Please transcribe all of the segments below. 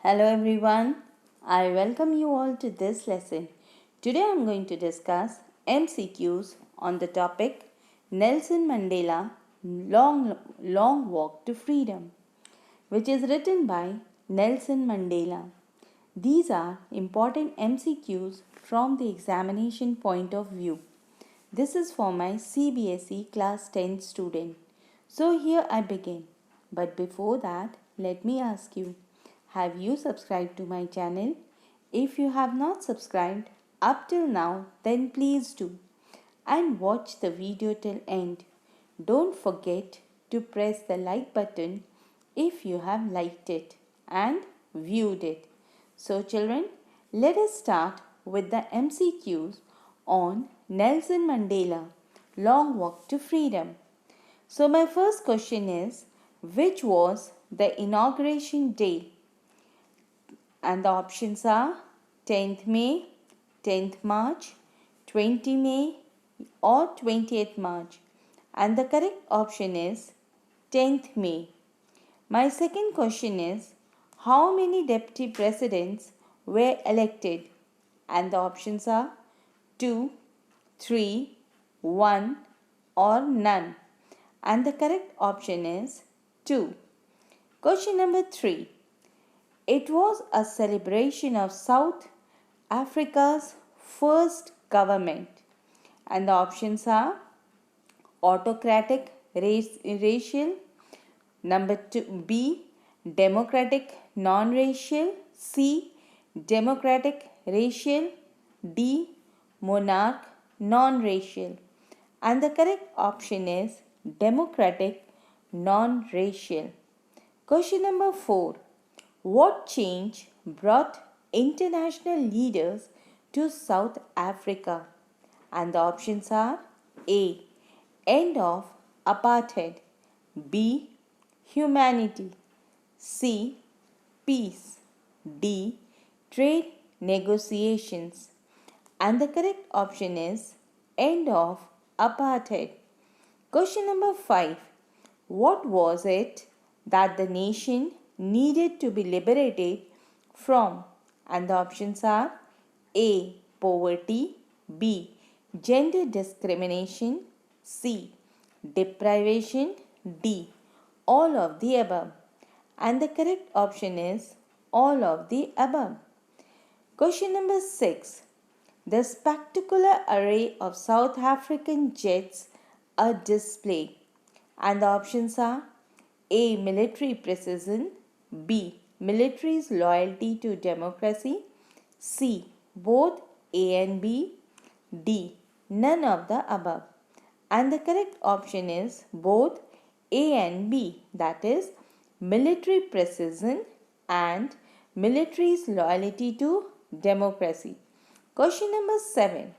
Hello everyone, I welcome you all to this lesson. Today I am going to discuss MCQs on the topic Nelson Mandela Long Walk to Freedom, which is written by Nelson Mandela. These are important MCQs from the examination point of view. This is for my CBSE class 10 student. So here I begin. But before that, let me ask you, have you subscribed to my channel? If you have not subscribed up till now, then please do. And watch the video till end. Don't forget to press the like button if you have liked it and viewed it. So children, let us start with the MCQs on Nelson Mandela Long Walk to Freedom. So my first question is, which was the inauguration day? And the options are 10th May, 10th March, 20 May or 20th March. And the correct option is 10th May. My second question is, how many deputy presidents were elected? And the options are 2, 3, 1 or none. And the correct option is 2. Question number 3. It was a celebration of South Africa's first government. And the options are autocratic racial, number 2 B, democratic non-racial, C, democratic racial, D, monarch non-racial. And the correct option is democratic non-racial. Question number 4. What change brought international leaders to South Africa? And the options are A, end of apartheid, B, humanity, C, peace, D, trade negotiations. And the correct option is end of apartheid. Question number 5. What was it that the nation needed to be liberated from? And the options are A, poverty, B, gender discrimination, C, deprivation, D, all of the above. And the correct option is all of the above. Question number 6. The spectacular array of South African jets are displayed. And the options are A, military precision, B, military's loyalty to democracy, C, both A and B, D, none of the above. And the correct option is both A and B, that is military precision and military's loyalty to democracy. Question number 7.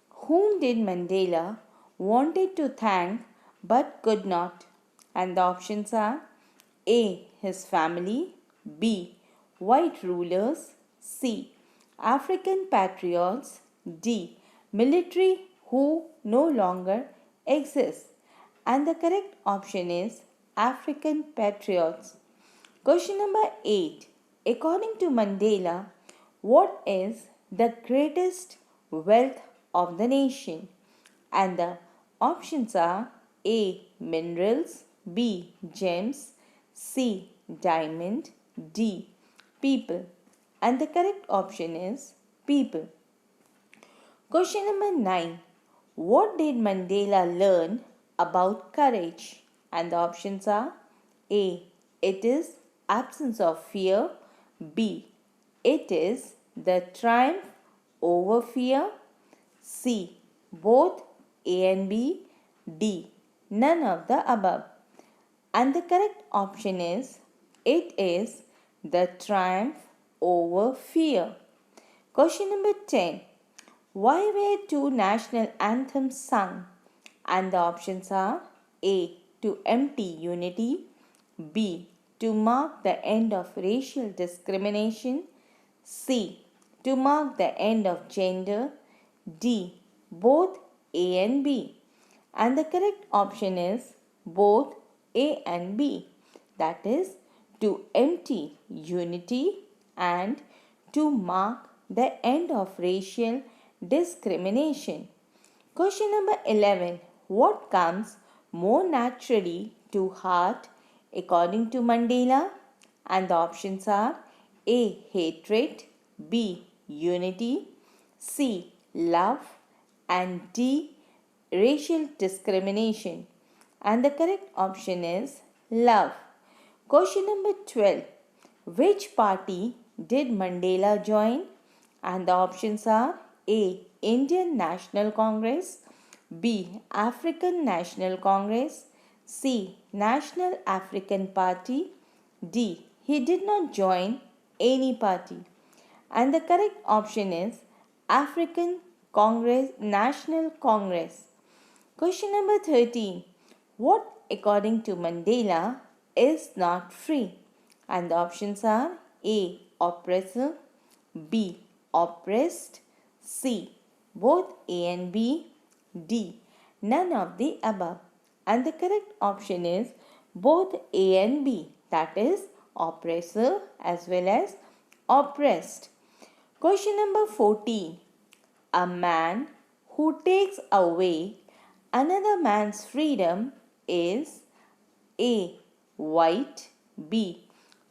Whom did Mandela wanted to thank but could not? And the options are A, his family, B, white rulers, C, African patriots, D, military who no longer exists. And the correct option is African patriots. Question number 8. According to Mandela, what is the greatest wealth of the nation? And the options are A, minerals, B, gems, C, diamond, D, people. And the correct option is people. Question number 9. What did Mandela learn about courage? And the options are A, it is absence of fear, B, it is the triumph over fear, C, both A and B, D, none of the above. And the correct option is it is the triumph over fear. Question number 10. Why were two national anthems sung? And the options are A, to empty unity, B, to mark the end of racial discrimination, C, to mark the end of gender, D, both A and B. And the correct option is both A and B, that is to empty unity and to mark the end of racial discrimination. Question number 11. What comes more naturally to heart according to Mandela? And the options are A. Hatred, B. Unity, C. Love, and D. Racial discrimination. And the correct option is love. Question number 12. Which party did Mandela join? And the options are A. Indian National Congress, B. African National Congress, C. National African Party, D. He did not join any party. And the correct option is African Congress, National Congress. Question number 13. What, according to Mandela, is not free? And the options are A. Oppressor, B. Oppressed, C. Both A and B, D. None of the above. And the correct option is both A and B, that is oppressor as well as oppressed. Question number 14. A man who takes away another man's freedom is A. White, B.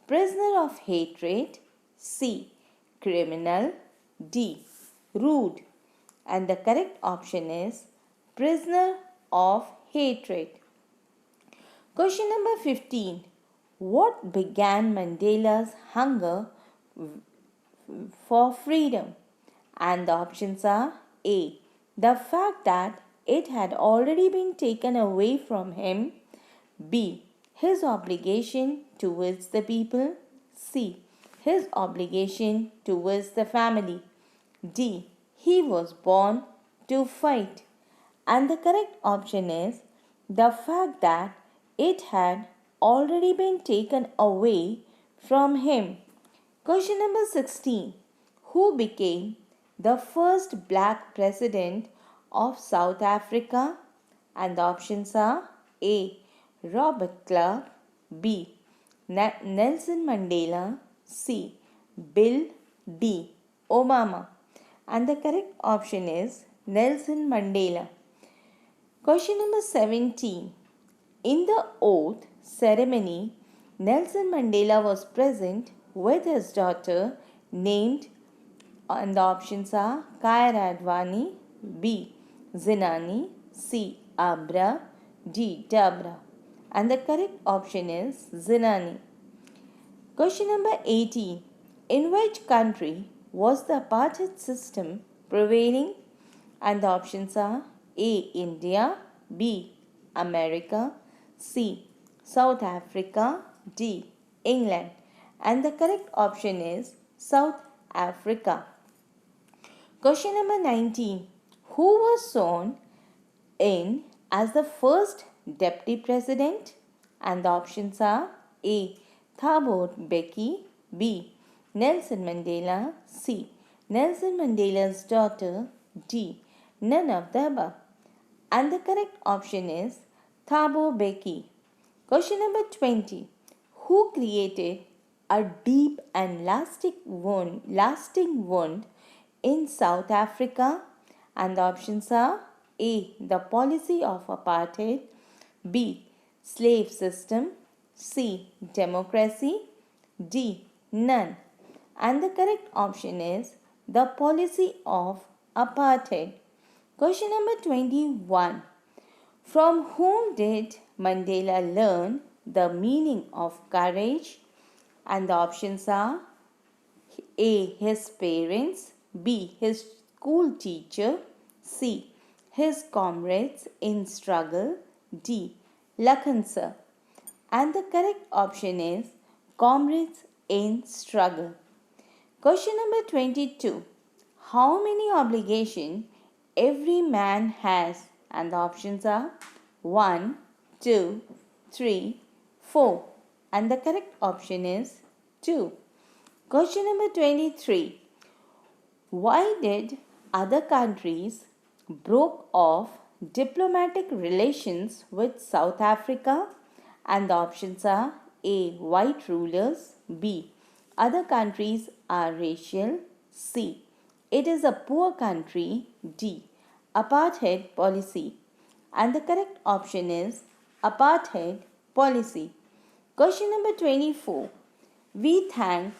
Prisoner of hatred, C. Criminal, D. Rude. And the correct option is prisoner of hatred. Question number 15. What began Mandela's hunger for freedom? And the options are A. The fact that it had already been taken away from him, B. His obligation towards the people, C. His obligation towards the family, D. He was born to fight. And the correct option is the fact that it had already been taken away from him. Question number 16. Who became the first black president of South Africa? And the options are A. Robert Clark, B. Nelson Mandela, C. Bill D. Obama. And the correct option is Nelson Mandela. Question number 17. In the oath ceremony, Nelson Mandela was present with his daughter named, and the options are Kaira Advani, B. Zinani, C. Abra, D. Dabra. And the correct option is Zinani. Question number 18. In which country was the apartheid system prevailing? And the options are A. India, B. America, C. South Africa, D. England. And the correct option is South Africa. Question number 19. Who was sworn in as the first deputy president? And the options are A. Thabo Mbeki, B. Nelson Mandela, C. Nelson Mandela's daughter, D. None of the above. And the correct option is Thabo Mbeki. Question number 20. Who created a deep and lasting wound in South Africa? And the options are A. The policy of apartheid, B. Slave system, C. Democracy, D. None. And the correct option is the policy of apartheid. Question number 21. From whom did Mandela learn the meaning of courage? And the options are A. His parents, B. His school teacher, C. His comrades in struggle, D. Lakhan sir. And the correct option is comrades in struggle. Question number 22. How many obligations every man has? And the options are 1, 2, 3, 4. And the correct option is 2. Question number 23. Why did other countries broke off diplomatic relations with South Africa? And the options are A. White rulers, B. Other countries are racial. C. It is a poor country. D. Apartheid policy. And the correct option is apartheid policy. Question number 24. We thank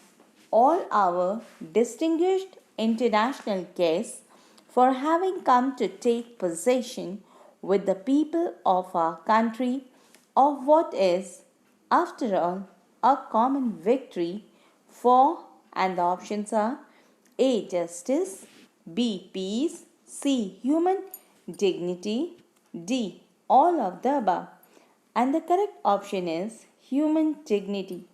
all our distinguished international guests for having come to take possession with the people of our country of what is, after all, a common victory for, and the options are A. Justice, B. Peace, C. Human dignity, D. All of the above. And the correct option is human dignity.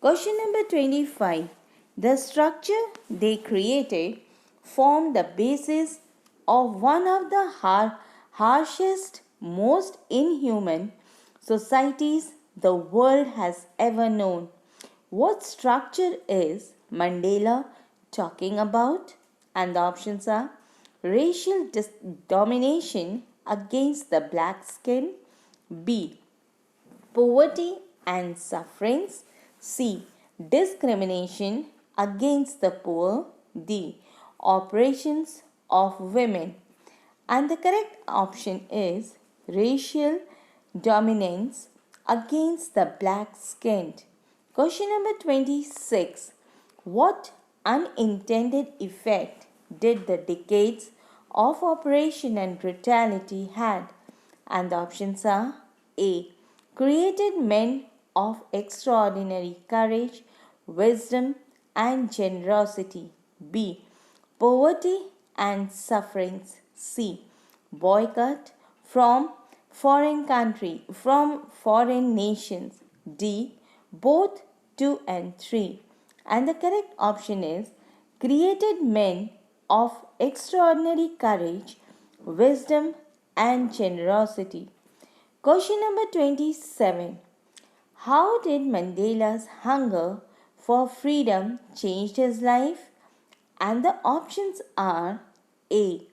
Question number 25. The structure they created formed the basis of one of the harshest, most inhuman societies the world has ever known. What structure is Mandela talking about? And the options are racial domination against the black skin, B. Poverty and sufferings, C. Discrimination against the poor, D. Operations of women. And the correct option is racial dominance against the black skinned. Question number 26. What unintended effect did the decades of oppression and brutality had? And the options are A. Created men of extraordinary courage, wisdom, and generosity. B. Poverty and sufferings. C. Boycott from foreign nations. D. Both 2 and 3. And the correct option is created men of extraordinary courage, wisdom, and generosity. Question number 27. How did Mandela's hunger for freedom change his life? And the options are A.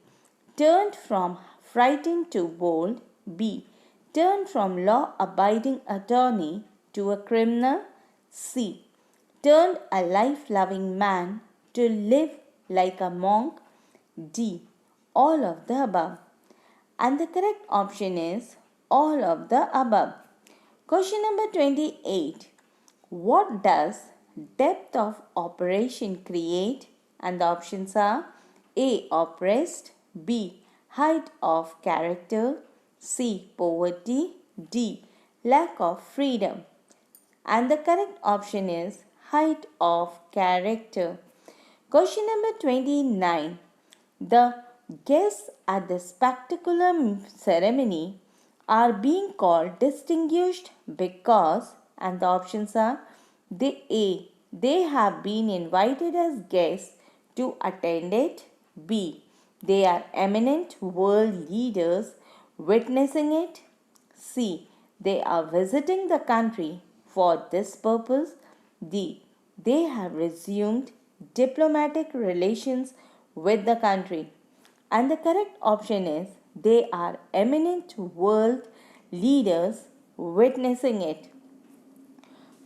Turned from frightened to bold, B. Turned from law-abiding attorney to a criminal, C. Turned a life-loving man to live like a monk, D. All of the above. And the correct option is all of the above. Question number 28. What does depth of operation create? And the options are A. Oppressed, B. Height of character, C. Poverty, D. Lack of freedom. And the correct option is height of character. Question number 29. The guests at the spectacular ceremony are being called distinguished because, and the options are they have been invited as guests to attend it, B. They are eminent world leaders witnessing it, C. They are visiting the country for this purpose, D. They have resumed diplomatic relations with the country. And the correct option is they are eminent world leaders witnessing it.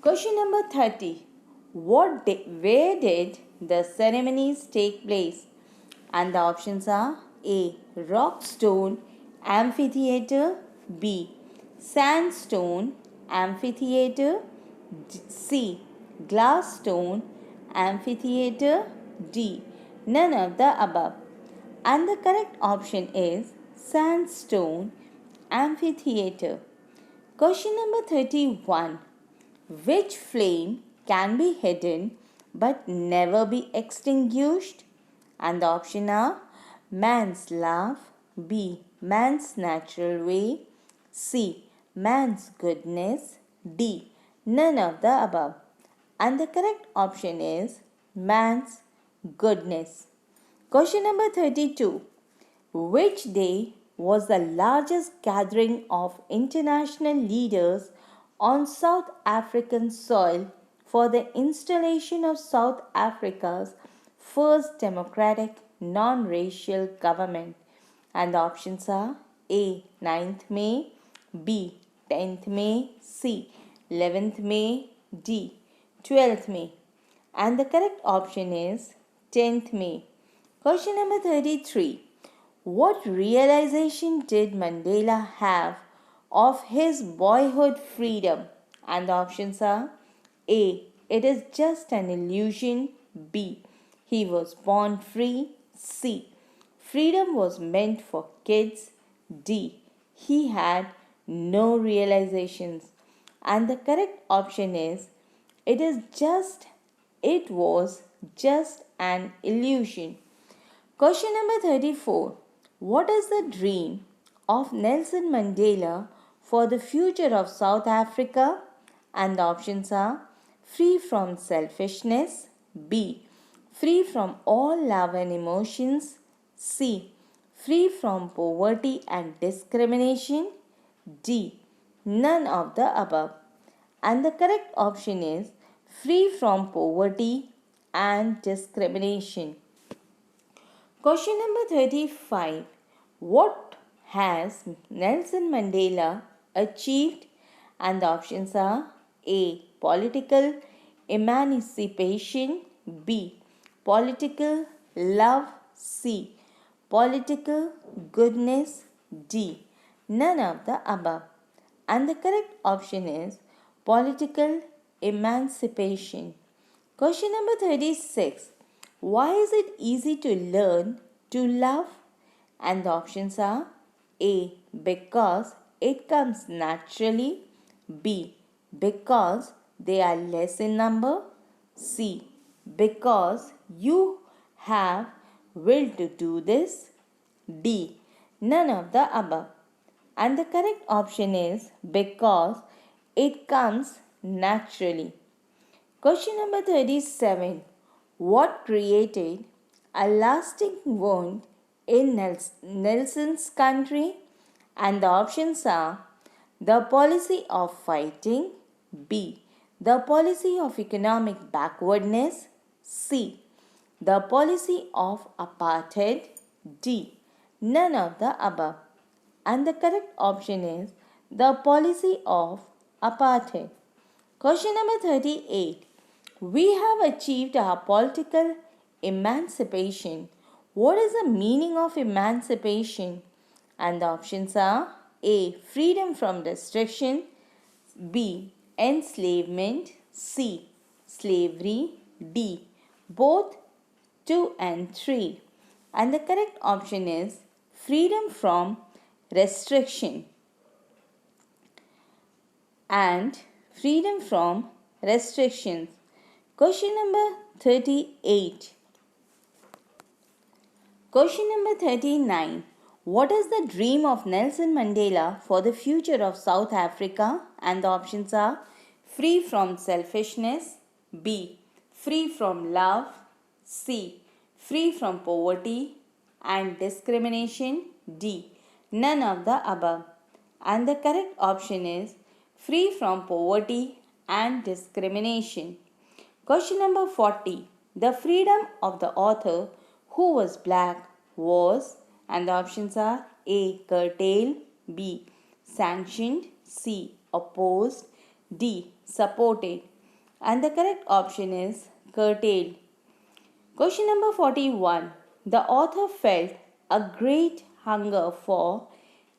Question number 30. Where did the ceremonies take place? And the options are A. Rockstone Amphitheatre, B. Sandstone Amphitheatre, C. Glassstone Amphitheatre, D. None of the above. And the correct option is Sandstone Amphitheatre. Question number 31. Which flame can be hidden but never be extinguished? And the options are man's love, B. Man's natural way, C. Man's goodness, D. None of the above. And the correct option is man's goodness. Question number 32. Which day was the largest gathering of international leaders on South African soil for the installation of South Africa's first democratic non-racial government? And the options are A. 9th May, B. 10th May, C. 11th May, D. 12th May. And the correct option is 10th May. Question number 33. What realization did Mandela have of his boyhood freedom? And the options are A. It is just an illusion. B. He was born free. C. Freedom was meant for kids. D. He had no realizations. And the correct option is it was just an illusion. Question number 34. What is the dream of Nelson Mandela for the future of South Africa? And the options are free from selfishness, B. Free from all love and emotions, C. Free from poverty and discrimination, D. None of the above. And the correct option is free from poverty and discrimination. Question number 35. What has Nelson Mandela achieved? And the options are A. Political emancipation, B. Political love, C. Political goodness, D. None of the above. And the correct option is political emancipation. Question number 36. Why is it easy to learn to love? And the options are A. Because it comes naturally, B. Because they are less in number, C. Because you have will to do this, D. None of the above. And the correct option is because it comes naturally. Question number 37. What created a lasting wound in Nelson's country? And the options are the policy of fighting, B. The policy of economic backwardness, C. The policy of apartheid, D. None of the above. And the correct option is the policy of apartheid. Question number 38. We have achieved our political emancipation. What is the meaning of emancipation? And the options are A. Freedom from restriction, B. Enslavement, C. Slavery, D. Both 2 and 3. And the correct option is freedom from restriction and freedom from restrictions. Question number 38. Question number 39. What is the dream of Nelson Mandela for the future of South Africa? And the options are free from selfishness, B. Free from love, C. Free from poverty and discrimination, D. None of the above. And the correct option is free from poverty and discrimination. Question number 40. The freedom of the author who was black was, and the options are A. Curtailed, B. Sanctioned, C. Opposed, D. Supported. And the correct option is curtailed. Question number 41. The author felt a great hunger for,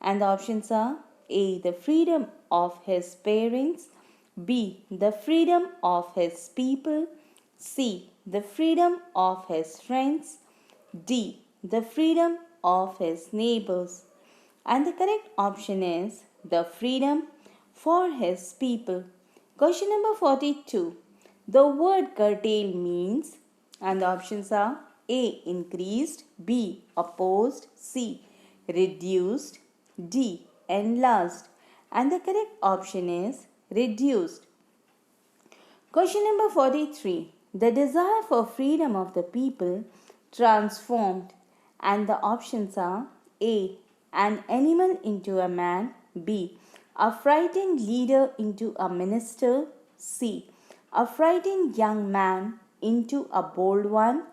and the options are A. The freedom of his parents, B. The freedom of his people, C. The freedom of his friends, D. The freedom of his neighbors. And the correct option is the freedom for his people. Question number 42. The word curtail means, and the options are A. Increased, B. Opposed, C. Reduced, D. Enlarged. And the correct option is reduced. Question number 43. The desire for freedom of the people transformed, and the options are A. An animal into a man, B. A frightened leader into a minister, C. A frightened young man into a bold one,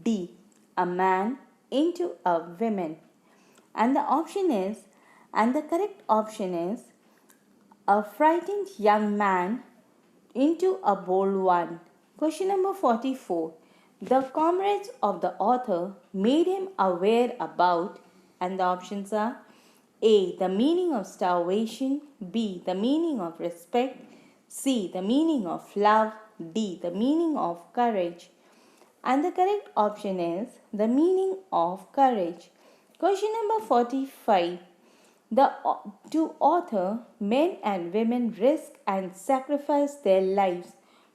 D. A man into a woman. And the correct option is a frightened young man into a bold one. Question number 44. The comrades of the author made him aware about, and the options are A. The meaning of starvation, B. The meaning of respect, C. The meaning of love, D. The meaning of courage. And the correct option is the meaning of courage. Question number 45. To author, men and women risk and sacrifice their lives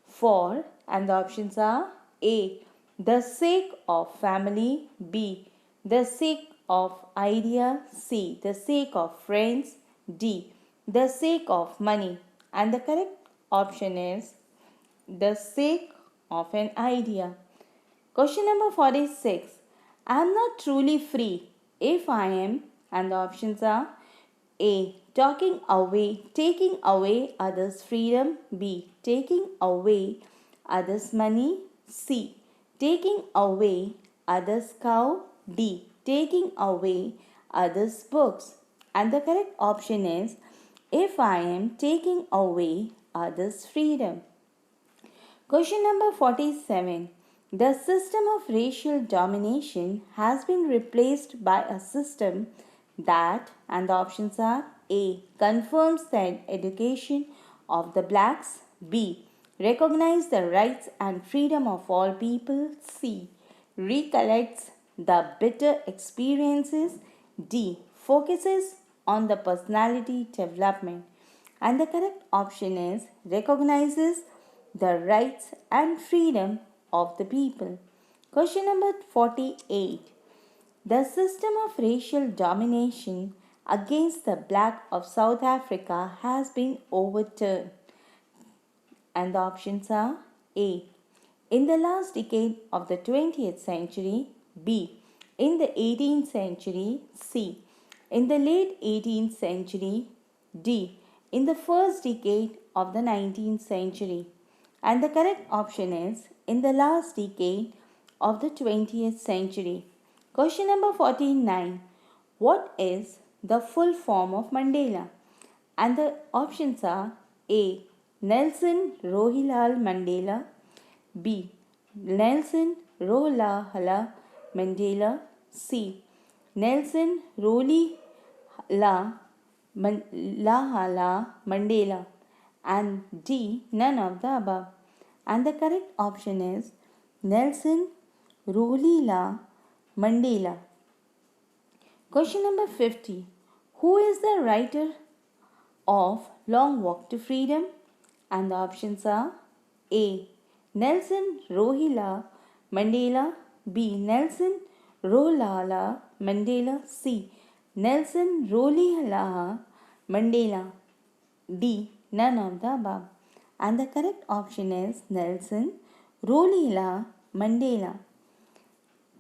for, and the options are A. The sake of family, B. The sake of idea, C. The sake of friends, D. The sake of money. And the correct option is the sake of an idea. Question number 46. I am not truly free if I am, and the options are A. Taking away others' freedom, B. Taking away others' money, C. Taking away others' cow, D. Taking away others' books. And the correct option is if I am taking away others' freedom. Question number 47. The system of racial domination has been replaced by a system that, and the options are A. Confirms the education of the blacks, B. Recognize the rights and freedom of all people, C. Recollects the bitter experiences, D. Focuses on the personality development. And the correct option is recognizes the rights and freedom of the people. Question number 48. The system of racial domination against the black of South Africa has been overturned. And the options are A. In the last decade of the 20th century, B. In the 18th century, C. In the late 18th century, D. In the first decade of the 19th century. And the correct option is in the last decade of the 20th century. Question number 49. What is the full form of Mandela? And the options are A. Nelson Rolihlahla Mandela, B. Nelson Rolihlahla Mandela, C. Nelson Rolihlahla Mandela, and D. None of the above. And the correct option is Nelson Rolihlahla Mandela. Question number 50. Who is the writer of Long Walk to Freedom? And the options are A. Nelson Rolihlahla Mandela, B. Nelson Rolihlahla Mandela, C. Nelson Rolihlahla Mandela, D. None of the above. And the correct option is Nelson Rolihlahla Mandela.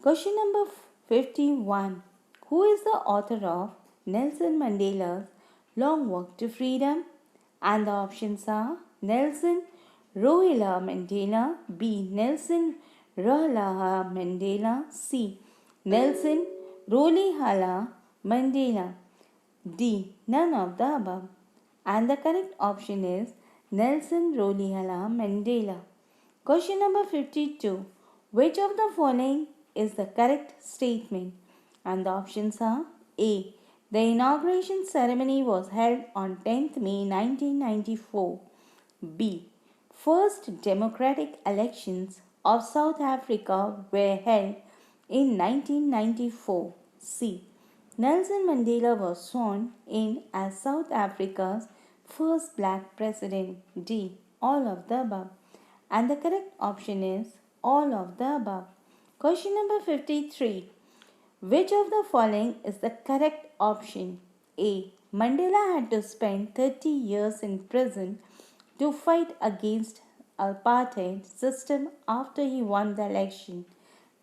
Question number 51. Who is the author of Nelson Mandela's Long Walk to Freedom? And the options are Nelson Rolihlahla Mandela, B. Nelson Rolihlahla Mandela, C. Nelson Rolihlahla Mandela, D. None of the above. And the correct option is Nelson Rolihlahla Mandela. Question number 52. Which of the following is the correct statement? And the options are A. The inauguration ceremony was held on 10th May 1994. B. First democratic elections of South Africa were held in 1994. C. Nelson Mandela was sworn in as South Africa's first black president. D. All of the above. And the correct option is all of the above. Question number 53. Which of the following is the correct option? A. Mandela had to spend 30 years in prison to fight against apartheid system after he won the election.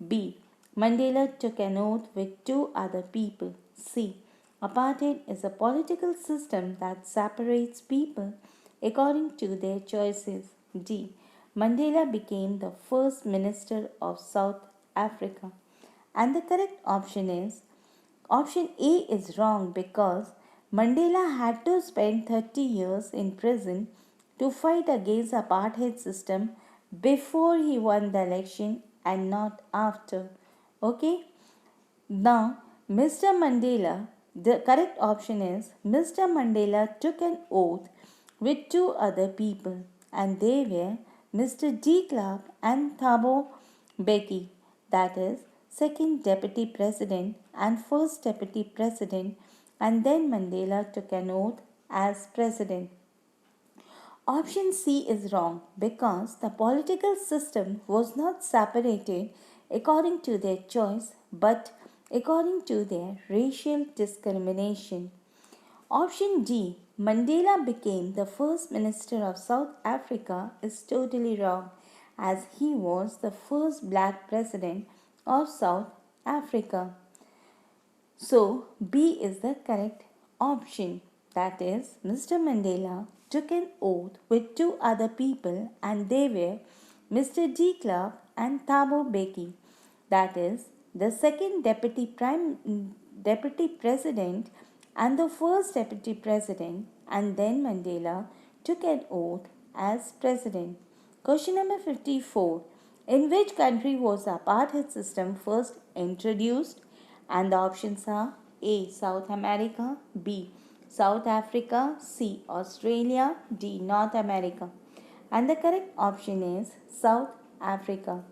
B. Mandela took an oath with two other people. C. Apartheid is a political system that separates people according to their choices. D. Mandela became the first minister of South Africa. And the correct option is option A is wrong because Mandela had to spend 30 years in prison to fight against apartheid system before he won the election and not after. Okay? Now, Mr. Mandela, the correct option is Mr. Mandela took an oath with two other people, and they were Mr. De Klerk and Thabo Mbeki, that is, second deputy president and first deputy president, and then Mandela took an oath as president. Option C is wrong because the political system was not separated according to their choice but according to their racial discrimination. Option D, Mandela became the first minister of South Africa, is totally wrong as he was the first black president of South Africa. So, B is the correct option. That is, Mr. Mandela took an oath with two other people and they were Mr. De Klerk and Thabo Mbeki. That is, the second deputy president and the first deputy president, and then Mandela took an oath as president. Question number 54. In which country was the apartheid system first introduced? And the options are A. South America, B. South Africa, C. Australia, D. North America. And the correct option is South Africa.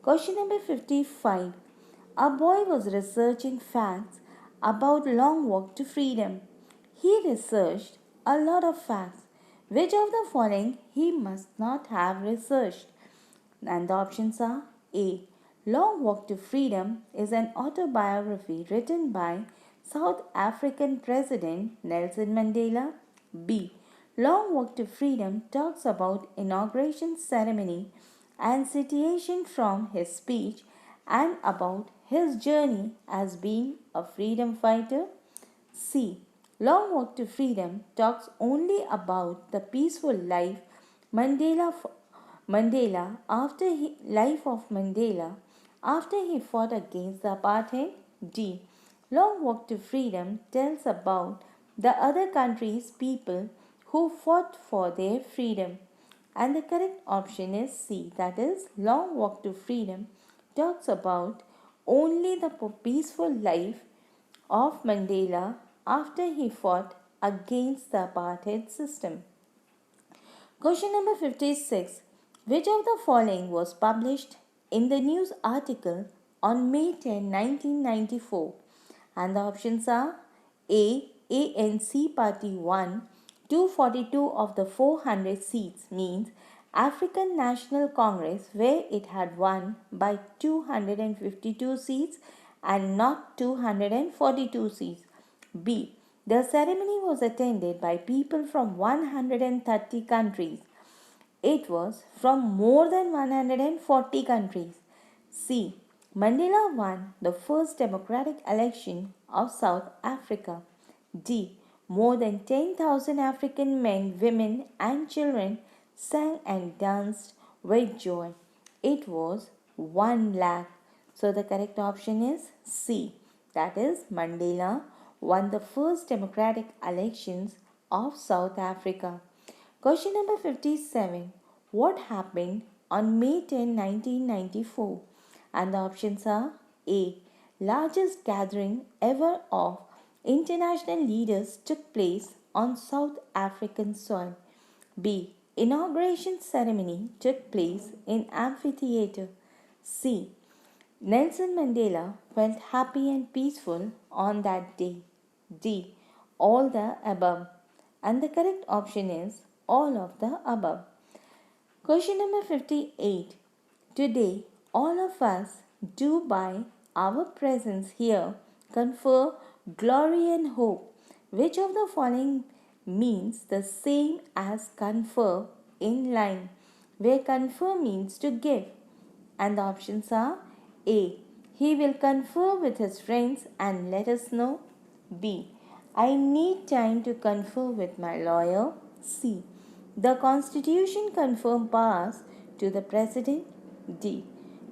Question number 55. A boy was researching facts about long walk to freedom. He researched a lot of facts. Which of the following he must not have researched? And the options are A. Long Walk to Freedom is an autobiography written by South African President Nelson Mandela. B. Long Walk to Freedom talks about inauguration ceremony and citation from his speech and about his journey as being a freedom fighter. C. Long Walk to Freedom talks only about the peaceful life Mandela life of Mandela after he fought against the apartheid. D. Long Walk to Freedom tells about the other country's people who fought for their freedom. And the correct option is C, that is, Long Walk to Freedom talks about only the peaceful life of Mandela after he fought against the apartheid system. Question number 56. Which of the following was published in the news article on May 10, 1994? And the options are A. ANC Party won 242 of the 400 seats, means African National Congress, where it had won by 252 seats and not 242 seats. B. The ceremony was attended by people from 130 countries. It was from more than 140 countries. C. Mandela won the first democratic election of South Africa. D. More than 10,000 African men, women, and children sang and danced with joy. It was 1 lakh. So the correct option is C. That is, Mandela won the first democratic elections of South Africa. Question number 57. What happened on May 10, 1994? And the options are A. Largest gathering ever of international leaders took place on South African soil. B. Inauguration ceremony took place in amphitheater. C. Nelson Mandela felt happy and peaceful on that day. D. All the above. And the correct option is all of the above. Question number 58. Today, all of us do by our presence here confer glory and hope. Which of the following means the same as confer in line, where confer means to give? And the options are A. He will confer with his friends and let us know. B. I need time to confer with my lawyer. C. The Constitution confirmed powers to the President. D.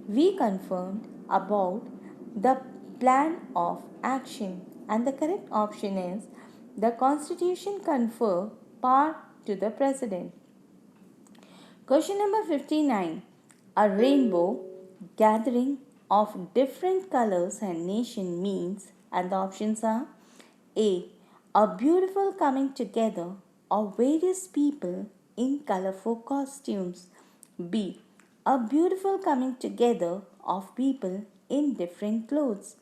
We confirmed about the plan of action. And the correct option is the Constitution confer power to the President. Question number 59. A rainbow gathering of different colors and nation means, and the options are A. A beautiful coming together of various people in colorful costumes. B. A beautiful coming together of people in different clothes.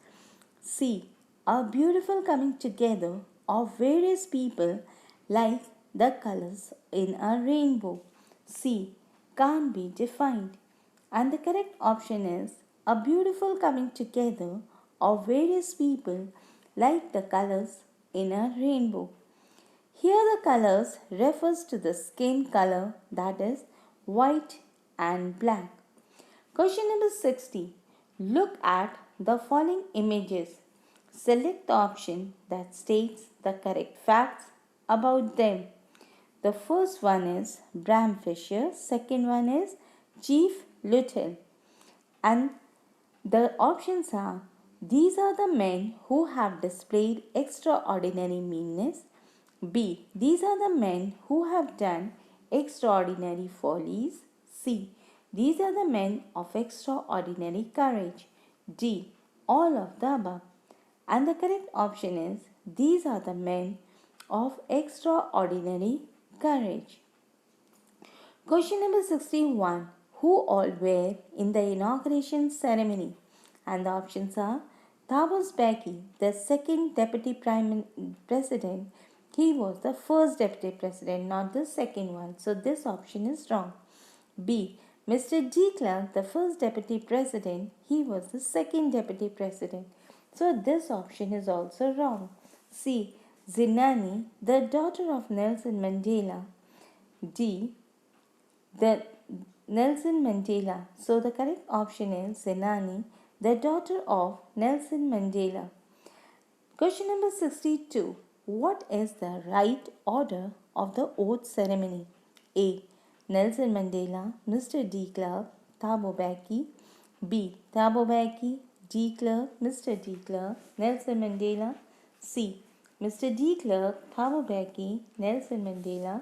C. A beautiful coming together of various people like the colors in a rainbow. C. Can't be defined. And the correct option is a beautiful coming together of various people like the colors in a rainbow. Here the colors refers to the skin color, that is white and black. Question number 60. Look at the following images. Select the option that states the correct facts about them. The first one is Bram Fisher, second one is Chief Little. And the options are these are the men who have displayed extraordinary meanness. B. These are the men who have done extraordinary follies. C. These are the men of extraordinary courage. D. All of the above. And the correct option is these are the men of extraordinary courage. Question number 61. Who all were in the inauguration ceremony? And the options are Thabo Mbeki, the second deputy president. He was the first deputy president, not the second one. So this option is wrong. B. Mr. de Klerk, the first deputy president. He was the second deputy president. So this option is also wrong. C. Zinani, the daughter of Nelson Mandela. D. The Nelson Mandela. So the correct option is Zenani, the daughter of Nelson Mandela. Question number 62. What is the right order of the oath ceremony? A. Nelson Mandela, Mr. de Klerk, Thabo Mbeki. B. Thabo Mbeki, de Klerk, Mr. de Klerk, Nelson Mandela. C. Mr. de Klerk, Thabo Mbeki, Nelson Mandela.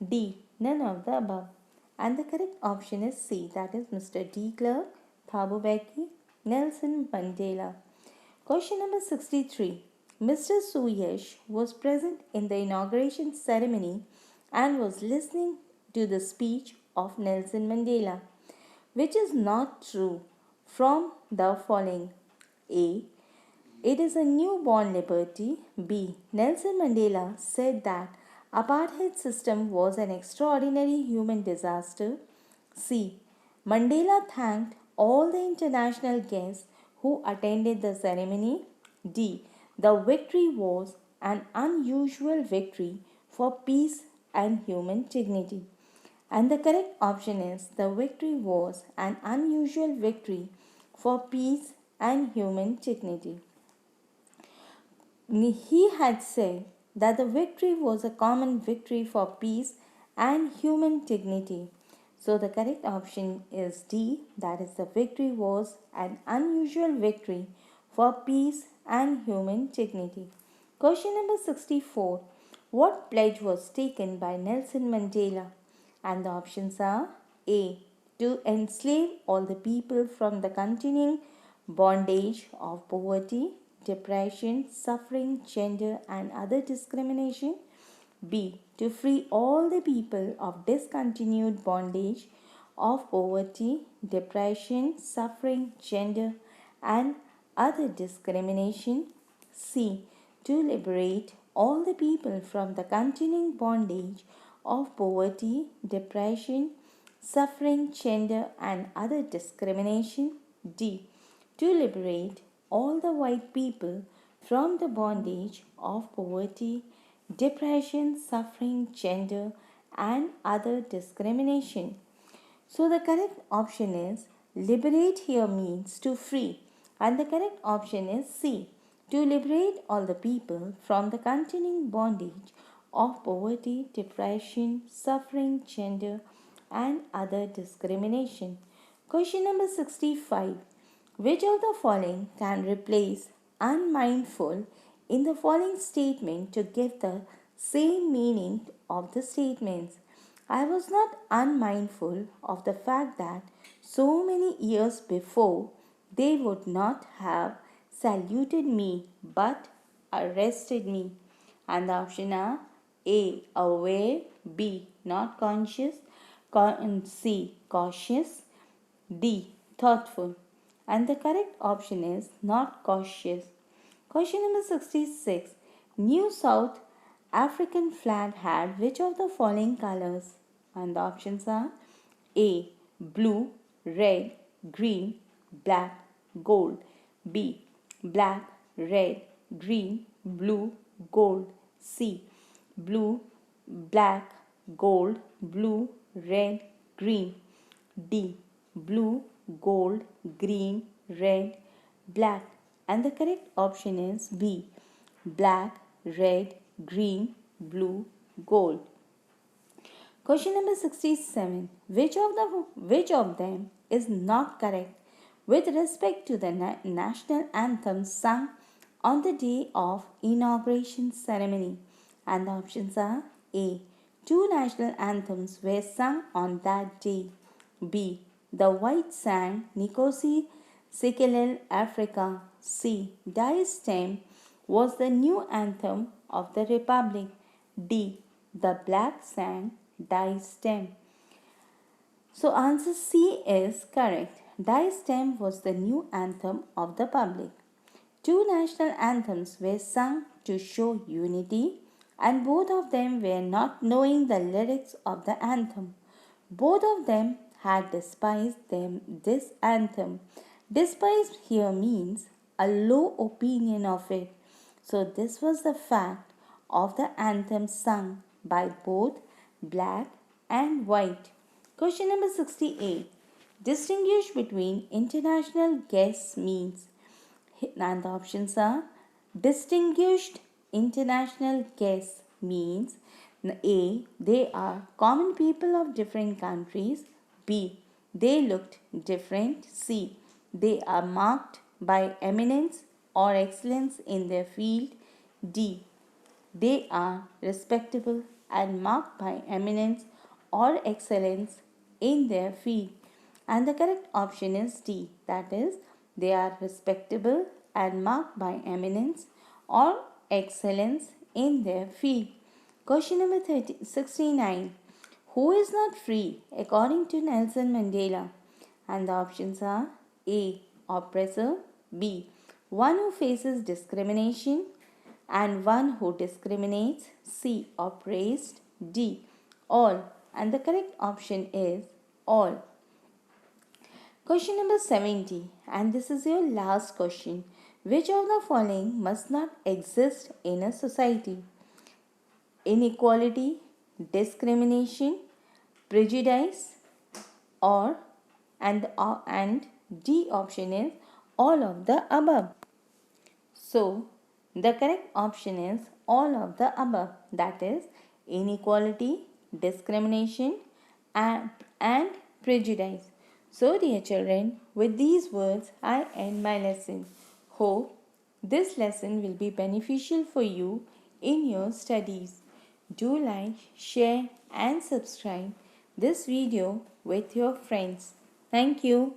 D. None of the above. And the correct option is C, that is Mr. de Klerk, Thabo Mbeki, Nelson Mandela. Question number 63. Mr. Suyash was present in the inauguration ceremony and was listening to the speech of Nelson Mandela, which is not true from the following. A. It is a newborn liberty. B. Nelson Mandela said that apartheid system was an extraordinary human disaster. C. Mandela thanked all the international guests who attended the ceremony. D. The victory was an unusual victory for peace and human dignity. And the correct option is the victory was an unusual victory for peace and human dignity. He had said that the victory was a common victory for peace and human dignity. So the correct option is D, that is the victory was an unusual victory for peace and human dignity. Question number 64. What pledge was taken by Nelson Mandela? And the options are A. To enslave all the people from the continuing bondage of poverty, depression, suffering, gender, and other discrimination. B. To free all the people of discontinued bondage of poverty, depression, suffering, gender, and other discrimination. C. To liberate all the people from the continuing bondage of poverty, depression, suffering, gender, and other discrimination. D. To liberate all the white people from the bondage of poverty, depression, suffering, gender, and other discrimination. So the correct option is liberate here means to free, and the correct option is C, to liberate all the people from the continuing bondage of poverty, depression, suffering, gender, and other discrimination. Question number 65. Which of the following can replace unmindful in the following statement to give the same meaning of the statements? I was not unmindful of the fact that so many years before they would not have saluted me but arrested me. And the option are A. Aware, B. Not conscious, C. Cautious, D. Thoughtful. And the correct option is not cautious. Question number 66. New South African flag had which of the following colors? And the options are A. Blue, red, green, black, gold. B. Black, red, green, blue, gold. C. Blue, black, gold, blue, red, green. D. Blue, gold, green, red, black. And the correct option is B. Black, red, green, blue, gold. Question number 67. Which of them is not correct with respect to the national anthem sung on the day of inauguration ceremony? And the options are A. Two national anthems were sung on that day. B. The white sang Nikosi Sikelel Africa. C. Die Stem was the new anthem of the Republic. D. The black sang Die Stem. So answer C is correct. Die Stem was the new anthem of the public. Two national anthems were sung to show unity, and both of them were not knowing the lyrics of the anthem. Both of them had despised this anthem. Despised here means a low opinion of it. So this was the fact of the anthem sung by both black and white. Question number 68. Distinguish between international guests means. And the options are distinguished international guests means A. They are common people of different countries. B. They looked different. C. They are marked by eminence or excellence in their field. D. They are respectable and marked by eminence or excellence in their field. And the correct option is D. That is, they are respectable and marked by eminence or excellence in their field. Question number 69. Who is not free according to Nelson Mandela? And the options are A. Oppressor. B. One who faces discrimination and one who discriminates. C. Oppressed. D. All. And the correct option is all. Question number 70, and this is your last question. Which of the following must not exist in a society? Inequality, discrimination, prejudice, or and D option is all of the above. So the correct option is all of the above, that is inequality, discrimination, and prejudice. So dear children, with these words I end my lesson. Hope this lesson will be beneficial for you in your studies. Do like, share and subscribe this video with your friends. Thank you.